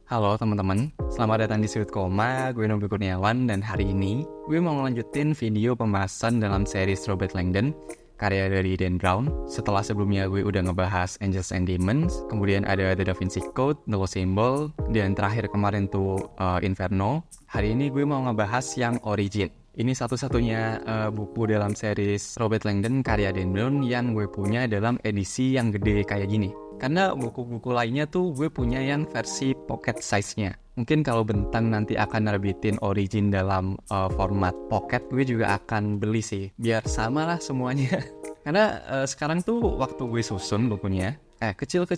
Halo teman-teman, selamat datang di Sudut Koma, gue Nobel Kurniawan dan hari ini gue mau ngelanjutin video pembahasan dalam series Robert Langdon, karya dari Dan Brown. Setelah sebelumnya gue udah ngebahas Angels and Demons, kemudian ada The Da Vinci Code, The Lost Symbol, dan terakhir kemarin tuh Inferno. Hari ini gue mau ngebahas yang Origin. Ini satu-satunya buku dalam series Robert Langdon karya Dan Brown yang gue punya dalam edisi yang gede kayak gini. Karena buku-buku lainnya tuh gue punya yang versi pocket size-nya. Mungkin kalau Bentang nanti akan nerbitin Origin dalam format pocket, gue juga akan beli sih. Biar sama lah semuanya. Karena sekarang tuh waktu gue susun bukunya, kecil,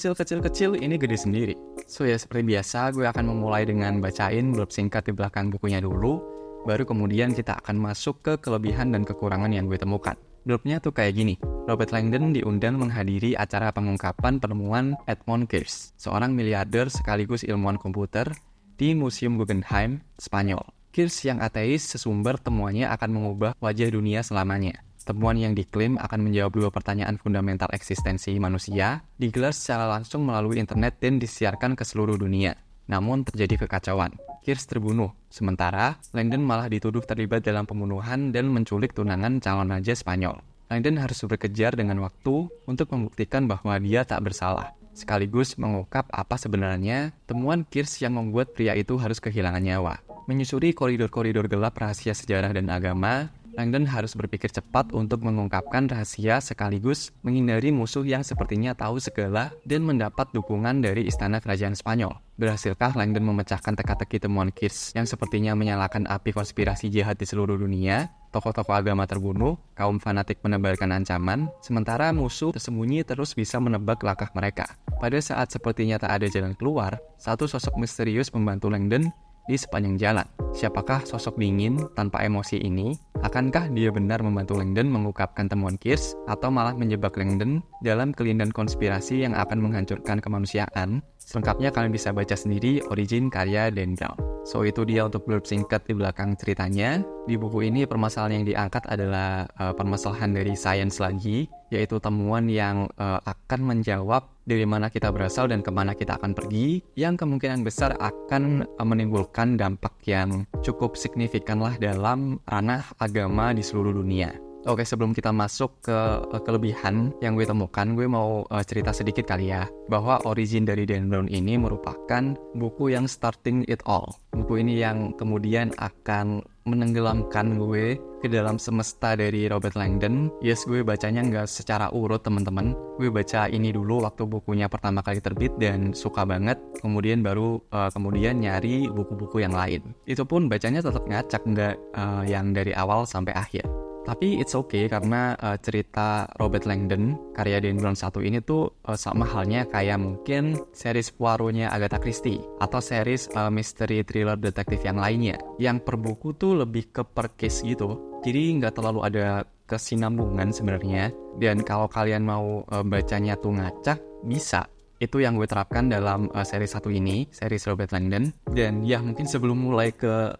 ini gede sendiri. So ya seperti biasa, gue akan memulai dengan bacain blurb singkat di belakang bukunya dulu. Baru kemudian kita akan masuk ke kelebihan dan kekurangan yang gue temukan. Blurbnya tuh kayak gini. Robert Langdon diundang menghadiri acara pengungkapan penemuan Edmond Kears, seorang miliarder sekaligus ilmuwan komputer di Museum Guggenheim, Spanyol. Kears yang ateis sesumber temuannya akan mengubah wajah dunia selamanya. Temuan yang diklaim akan menjawab dua pertanyaan fundamental eksistensi manusia, digelar secara langsung melalui internet dan disiarkan ke seluruh dunia. Namun terjadi kekacauan. Kears terbunuh, sementara Langdon malah dituduh terlibat dalam pembunuhan dan menculik tunangan calon raja Spanyol. Langdon harus bekerja dengan waktu untuk membuktikan bahwa dia tak bersalah, sekaligus mengungkap apa sebenarnya temuan Kears yang membuat pria itu harus kehilangan nyawa. Menyusuri koridor-koridor gelap rahasia sejarah dan agama, Langdon harus berpikir cepat untuk mengungkapkan rahasia sekaligus menghindari musuh yang sepertinya tahu segala dan mendapat dukungan dari istana kerajaan Spanyol. Berhasilkah Langdon memecahkan teka-teki temuan Kears yang sepertinya menyalakan api konspirasi jahat di seluruh dunia? Tokoh-tokoh agama terbunuh, kaum fanatik menebarkan ancaman, sementara musuh tersembunyi terus bisa menebak langkah mereka. Pada saat sepertinya tak ada jalan keluar, satu sosok misterius membantu Langdon di sepanjang jalan. Siapakah sosok dingin tanpa emosi ini? Akankah dia benar membantu Langdon mengungkapkan temuan Kears atau malah menjebak Langdon dalam kelindan konspirasi yang akan menghancurkan kemanusiaan? Selengkapnya kalian bisa baca sendiri Origin karya Dan Brown. So itu dia untuk blurb singkat di belakang ceritanya. Di buku ini permasalahan yang diangkat adalah permasalahan dari sains lagi, yaitu temuan yang akan menjawab dari mana kita berasal dan kemana kita akan pergi, yang kemungkinan besar akan menimbulkan dampak yang cukup signifikan lah dalam ranah agama di seluruh dunia. Oke, sebelum kita masuk ke kelebihan yang gue temukan, gue mau cerita sedikit kali ya, bahwa Origin dari Dan Brown ini merupakan buku yang starting it all. Buku ini yang kemudian akan menenggelamkan gue ke dalam semesta dari Robert Langdon. Yes, gue bacanya nggak secara urut teman-teman. Gue baca ini dulu waktu bukunya pertama kali terbit dan suka banget. Kemudian baru kemudian nyari buku-buku yang lain. Itu pun bacanya tetap ngacak, nggak yang dari awal sampai akhir. Tapi it's okay karena cerita Robert Langdon, karya Dan Brown 1 ini tuh sama halnya kayak mungkin series Poirot-nya Agatha Christie atau series mystery thriller detektif yang lainnya. Yang per buku tuh lebih ke per case gitu. Jadi nggak terlalu ada kesinambungan sebenarnya. Dan kalau kalian mau bacanya tuh ngacak, bisa. Itu yang gue terapkan dalam series 1 ini, series Robert Langdon. Dan ya mungkin sebelum mulai ke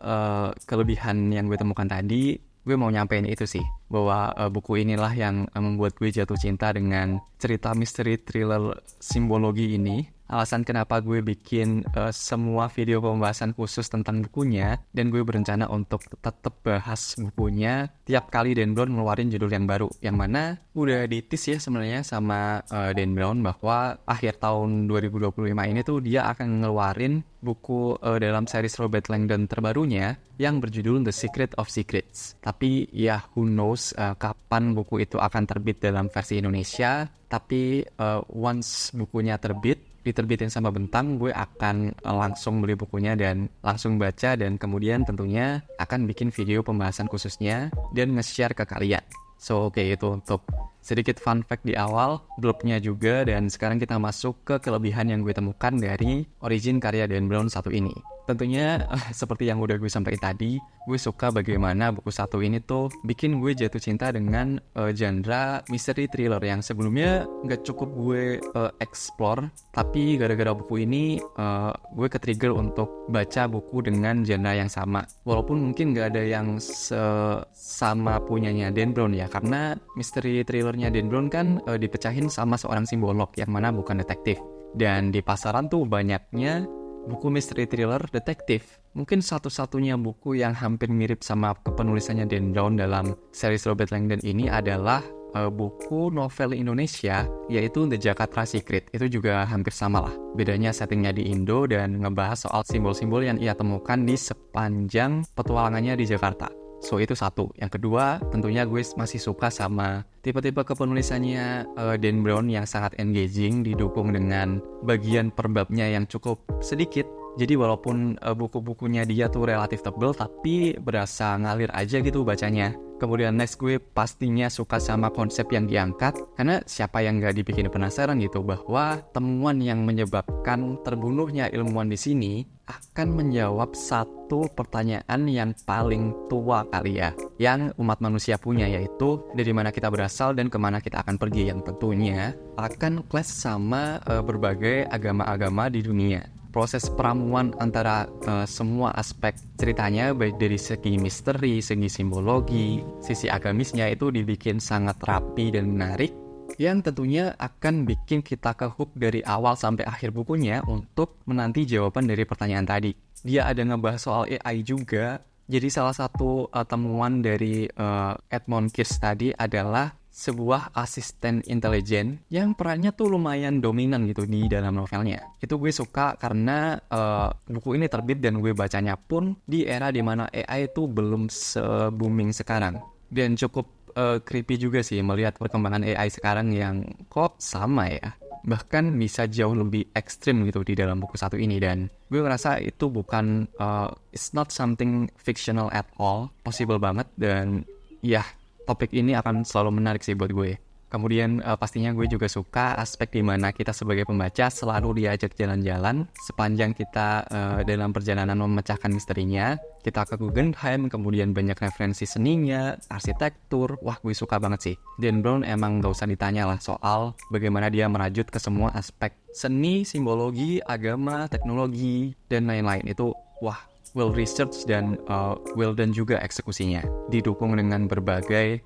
kelebihan yang gue temukan tadi, gue mau nyampein itu sih, bahwa buku inilah yang membuat gue jatuh cinta dengan cerita misteri thriller simbologi ini. Alasan kenapa gue bikin semua video pembahasan khusus tentang bukunya, dan gue berencana untuk tetap bahas bukunya tiap kali Dan Brown ngeluarin judul yang baru, yang mana udah ditis ya sebenarnya sama Dan Brown bahwa akhir tahun 2025 ini tuh dia akan ngeluarin buku dalam series Robert Langdon terbarunya yang berjudul The Secret of Secrets. Tapi ya who knows kapan buku itu akan terbit dalam versi Indonesia. Tapi once bukunya terbit, diterbitin sama Bentang, gue akan langsung beli bukunya dan langsung baca, dan kemudian tentunya akan bikin video pembahasan khususnya dan nge-share ke kalian. So oke, itu untuk sedikit fun fact di awal, blurbnya juga, dan sekarang kita masuk ke kelebihan yang gue temukan dari Origin karya Dan Brown 1 ini. Tentunya seperti yang udah gue sampaikan tadi, gue suka bagaimana buku 1 ini tuh bikin gue jatuh cinta dengan genre mystery thriller yang sebelumnya gak cukup gue explore, tapi gara-gara buku ini gue ke-trigger untuk baca buku dengan genre yang sama. Walaupun mungkin gak ada yang sama punyanya Dan Brown ya, karena mystery thrillernya Dan Brown kan dipecahin sama seorang simbolog yang mana bukan detektif. Dan di pasaran tuh banyaknya buku misteri thriller detektif. Mungkin satu-satunya buku yang hampir mirip sama kepenulisannya Dan Brown dalam series Robert Langdon ini adalah buku novel Indonesia, yaitu The Jakarta Secret. Itu juga hampir sama lah. Bedanya settingnya di Indo dan ngebahas soal simbol-simbol yang ia temukan di sepanjang petualangannya di Jakarta. So itu satu. Yang kedua, tentunya gue masih suka sama tipe-tipe kepenulisannya Dan Brown yang sangat engaging, didukung dengan bagian per babnya yang cukup sedikit. Jadi walaupun buku-bukunya dia tuh relatif tebel, tapi berasa ngalir aja gitu bacanya. Kemudian next, gue pastinya suka sama konsep yang diangkat, karena siapa yang gak dibikin penasaran gitu bahwa temuan yang menyebabkan terbunuhnya ilmuwan di sini akan menjawab satu pertanyaan yang paling tua kali ya, yang umat manusia punya, yaitu dari mana kita berasal dan kemana kita akan pergi, yang tentunya akan clash sama berbagai agama-agama di dunia. Proses peramuan antara semua aspek ceritanya, baik dari segi misteri, segi simbologi, sisi agamisnya, itu dibikin sangat rapi dan menarik, yang tentunya akan bikin kita kehook dari awal sampai akhir bukunya untuk menanti jawaban dari pertanyaan tadi. Dia ada ngebahas soal AI juga. Jadi salah satu temuan dari Edmund Kirsch tadi adalah sebuah asisten intelijen yang perannya tuh lumayan dominan gitu di dalam novelnya. Itu gue suka karena buku ini terbit dan gue bacanya pun di era dimana AI itu belum se-booming sekarang. Dan cukup creepy juga sih melihat perkembangan AI sekarang yang kok sama ya. Bahkan bisa jauh lebih ekstrim gitu di dalam buku satu ini, dan gue ngerasa itu bukan it's not something fictional at all, possible banget, dan ya topik ini akan selalu menarik sih buat gue. Kemudian pastinya gue juga suka aspek di mana kita sebagai pembaca selalu diajak jalan-jalan sepanjang kita dalam perjalanan memecahkan misterinya. Kita ke Guggenheim, kemudian banyak referensi seninya, arsitektur. Wah, gue suka banget sih. Dan Brown emang gak usah ditanya lah soal bagaimana dia merajut ke semua aspek seni, simbologi, agama, teknologi, dan lain-lain. Itu wah, well researched dan well done juga eksekusinya. Didukung dengan berbagai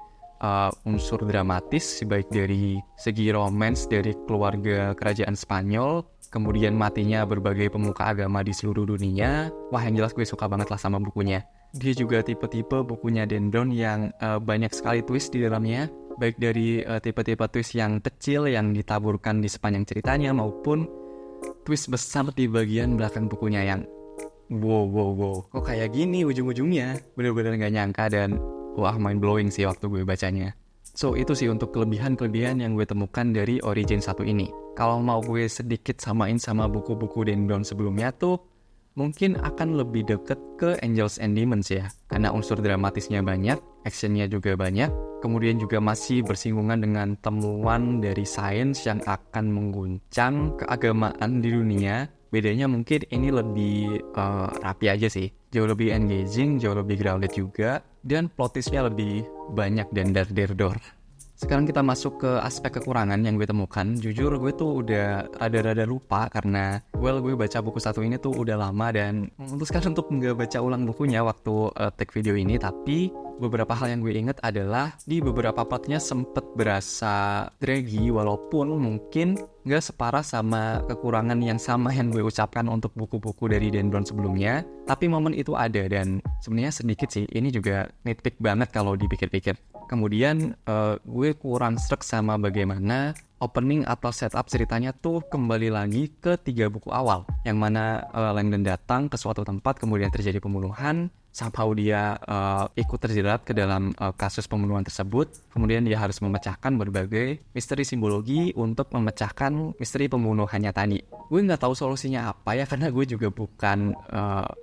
unsur dramatis, baik dari segi romance dari keluarga kerajaan Spanyol, kemudian matinya berbagai pemuka agama di seluruh dunia. Wah, yang jelas gue suka banget lah sama bukunya. Dia juga tipe-tipe bukunya Dan Brown yang banyak sekali twist di dalamnya, baik dari tipe-tipe twist yang kecil yang ditaburkan di sepanjang ceritanya, maupun twist besar di bagian belakang bukunya yang wow, kok kayak gini ujung-ujungnya. Bener-bener gak nyangka, dan wah, mind blowing sih waktu gue bacanya. So itu sih untuk kelebihan-kelebihan yang gue temukan dari Origin 1 ini. Kalau mau gue sedikit samain sama buku-buku Dan Brown sebelumnya tuh, mungkin akan lebih deket ke Angels and Demons ya, karena unsur dramatisnya banyak, actionnya juga banyak, kemudian juga masih bersinggungan dengan temuan dari sains yang akan mengguncang keagamaan di dunia. Bedanya mungkin ini lebih rapi aja sih, jauh lebih engaging, jauh lebih grounded juga, dan plot twist-nya lebih banyak dan dar-der-dor. Sekarang kita masuk ke aspek kekurangan yang gue temukan. Jujur gue tuh udah rada-rada lupa karena gue baca buku satu ini tuh udah lama dan memutuskan untuk nggak baca ulang bukunya waktu take video ini. Tapi beberapa hal yang gue inget adalah di beberapa partnya sempet berasa draggy, walaupun mungkin nggak separah sama kekurangan yang sama yang gue ucapkan untuk buku-buku dari Dan Brown sebelumnya. Tapi momen itu ada, dan sebenarnya sedikit sih, ini juga nitpick banget kalau dipikir-pikir. Kemudian gue kurang struck sama bagaimana opening atau setup ceritanya tuh kembali lagi ke 3 buku awal, yang mana Langdon datang ke suatu tempat, kemudian terjadi pembunuhan, somehow dia ikut terjerat ke dalam kasus pembunuhan tersebut, kemudian dia harus memecahkan berbagai misteri simbologi untuk memecahkan misteri pembunuhannya tadi. Gue nggak tahu solusinya apa ya, karena gue juga bukan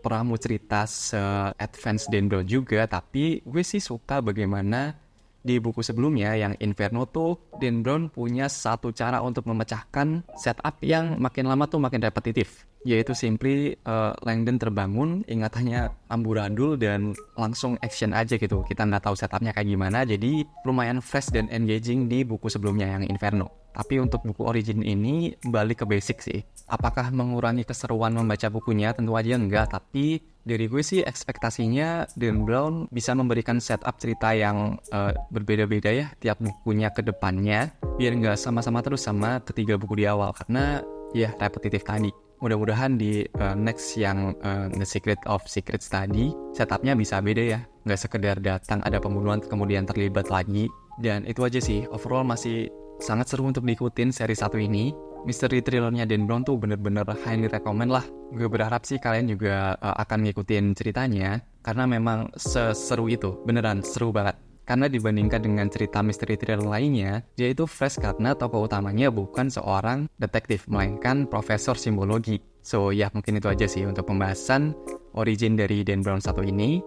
peramu cerita se-advance Dan Brown juga, tapi gue sih suka bagaimana di buku sebelumnya yang Inferno tuh Dan Brown punya satu cara untuk memecahkan setup yang makin lama tuh makin repetitif, yaitu simply Langdon terbangun, ingatannya amburadul dan langsung action aja gitu. Kita nggak tahu setupnya kayak gimana, jadi lumayan fresh dan engaging di buku sebelumnya yang Inferno. Tapi untuk buku Origin ini balik ke basic sih. Apakah mengurangi keseruan membaca bukunya? Tentu aja enggak, tapi dari gue sih ekspektasinya Dan Brown bisa memberikan setup cerita yang berbeda-beda ya tiap bukunya ke depannya, biar nggak sama-sama terus sama ketiga buku di awal, karena ya repetitif tadi. Mudah-mudahan di next yang The Secret of Secrets tadi, setupnya bisa beda ya. Nggak sekedar datang ada pembunuhan kemudian terlibat lagi. Dan itu aja sih, overall masih sangat seru untuk diikutin seri 1 ini. Misteri thrillernya Dan Brown tuh bener-bener highly recommend lah. Gue berharap sih kalian juga akan ngikutin ceritanya, karena memang seseru itu, beneran seru banget. Karena dibandingkan dengan cerita misteri thriller lainnya, dia itu fresh karena tokoh utamanya bukan seorang detektif, melainkan profesor simbologi. So ya mungkin itu aja sih untuk pembahasan origin dari Dan Brown 1 ini.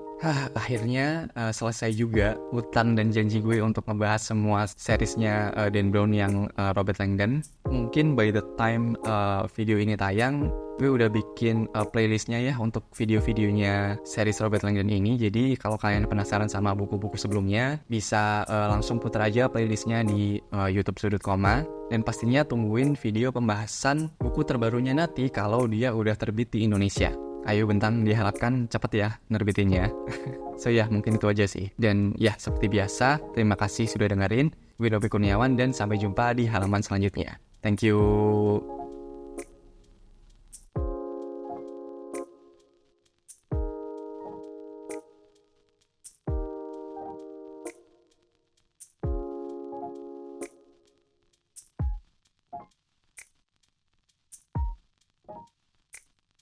Akhirnya selesai juga hutan dan janji gue untuk ngebahas semua seriesnya Dan Brown yang Robert Langdon. Mungkin by the time video ini tayang, gue udah bikin playlistnya ya untuk video-videonya series Robert Langdon ini. Jadi kalau kalian penasaran sama buku-buku sebelumnya, bisa langsung putar aja playlistnya di YouTube Sudut Koma. Dan pastinya tungguin video pembahasan buku terbarunya nanti kalau dia udah terbit di Indonesia. Ayo Bentang, diharapkan cepet ya nerbitinnya. So ya mungkin itu aja sih. Dan ya seperti biasa, terima kasih sudah dengerin. Gue Robi Kurniawan dan sampai jumpa di halaman selanjutnya. Thank you.